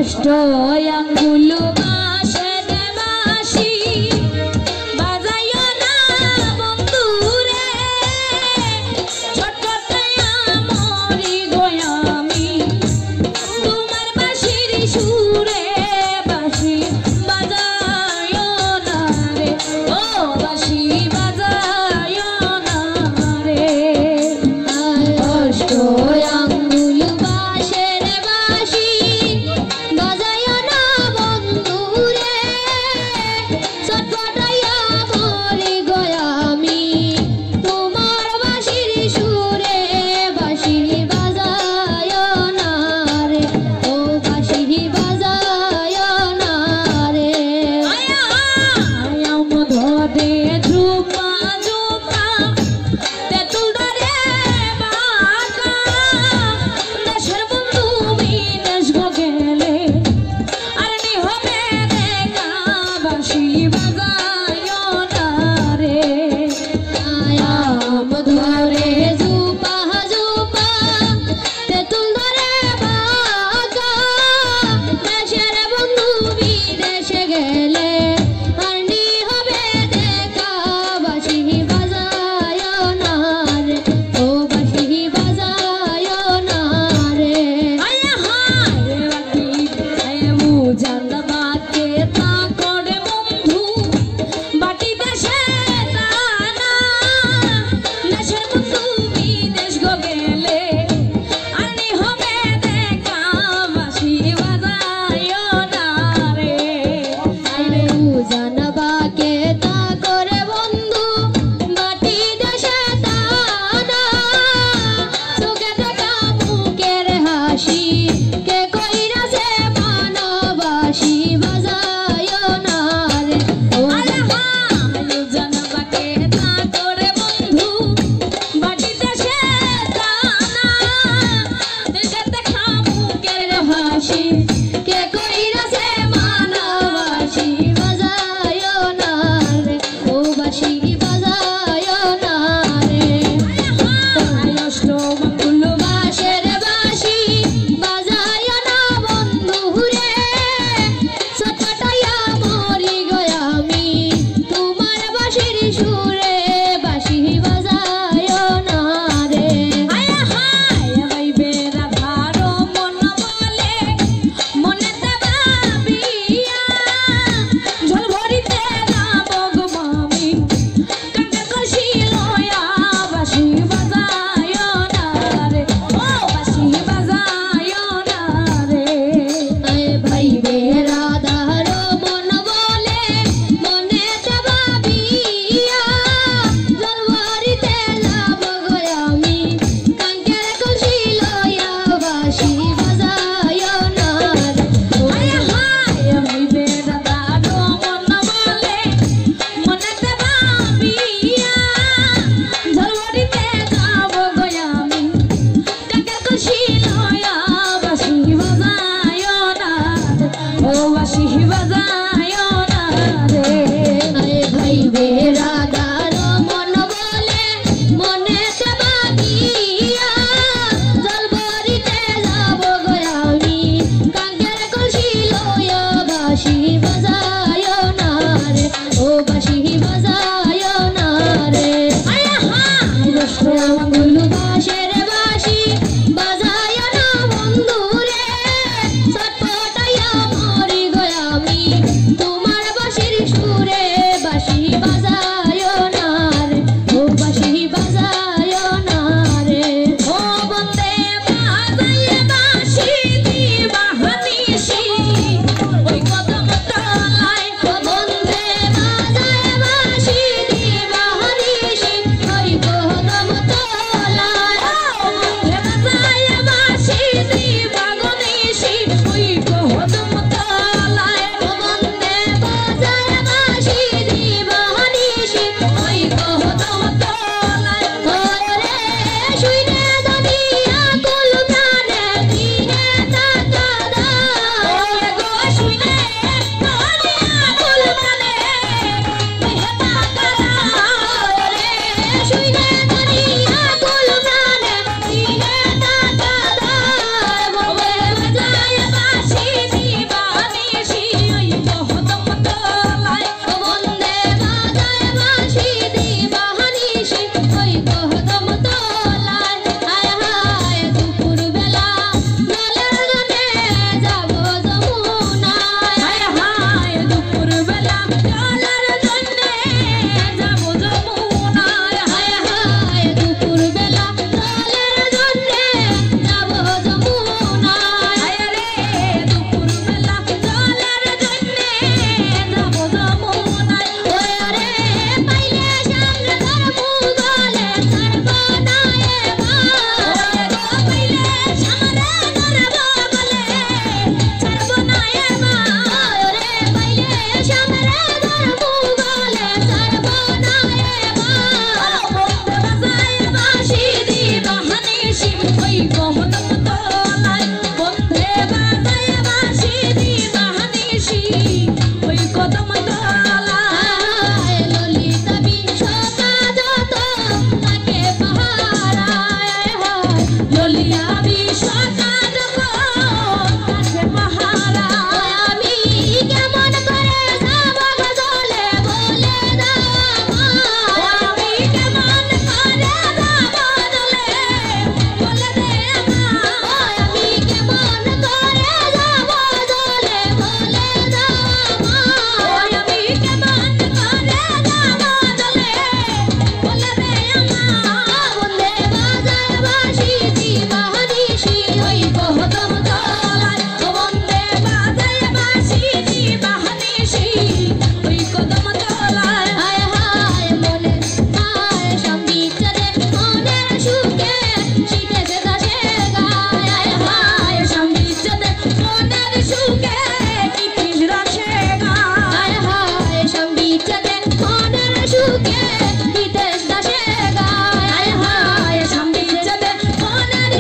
অষ্ট আঙ্গুল বাঁশের বাঁশি বাজাইও না বন্ধু রে, ছটফটাইয়া মরি গো আমি তোমার বাঁশির সুরে। বাঁশি বাজাইও না রে, ও বাঁশি বাজাইও না রে। অষ্ট আঙ্গুল বাঁশের বাঁশি বাজাইও না বন্ধু রে, ছটফটাইয়া মরি গো আমি তোমার বাঁশির সুরে। বাঁশি বাজাইও না রে, ও বাঁশি বাজাইও না রে। আয়াম ধরে ঝুপা ঝুপা তেঁতুল ধরে বাঁকা, দেশের বন্ধু বিদেশ গো গেলে আর নি হবে দেখা। বাঁশি বাজাইও না রে। আয়াম ধরে ঝুপা ঝুপা তেঁতুল ধরে বাঁকা, দেশের বন্ধু বিদেশে গেলে আর নি হবে দেখা। বাঁশি বাজাইও না রে, ও বাঁশি বাজাইও না রে। আয়া হায় বাকি মুজান বাকে তা করে বন্ধু বাটি দেশে তানা, দেশের বন্ধু বিদেশ গো গেলে আর নি হবে দেখা। বাঁশি বাজাইও না রে। আরে মুজান বাকে তা করে বন্ধু বাটি দেশে তানা, চোখে দেখা মুখের হাসি কে কইরাছে মানবাসী। বাজাইও না রে, ও মুজান বাকে তা করে বন্ধু বাটি দেশে তানা, চোখে দেখা মুখের হাসি কে কইরাছে মানবাসী। বাজাইও না রে, ও বাঁশি বাজাইও না রে। অষ্ট আঙ্গুল বাঁশের বাঁশি বাজাইও না বন্ধু রে, ছটফটাইয়া মরি গো আমি তোমার বাঁশির সুরে। বাঁশি বাজাইও না রে। আয়া হায় বাইবে রাধারো মন বলে মনেতে ভাবিয়া, ঝোল ভরিতে যাব গো মামি কাঁটা কষি লয়া। বাঁশি বাজাইও না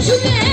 সুখে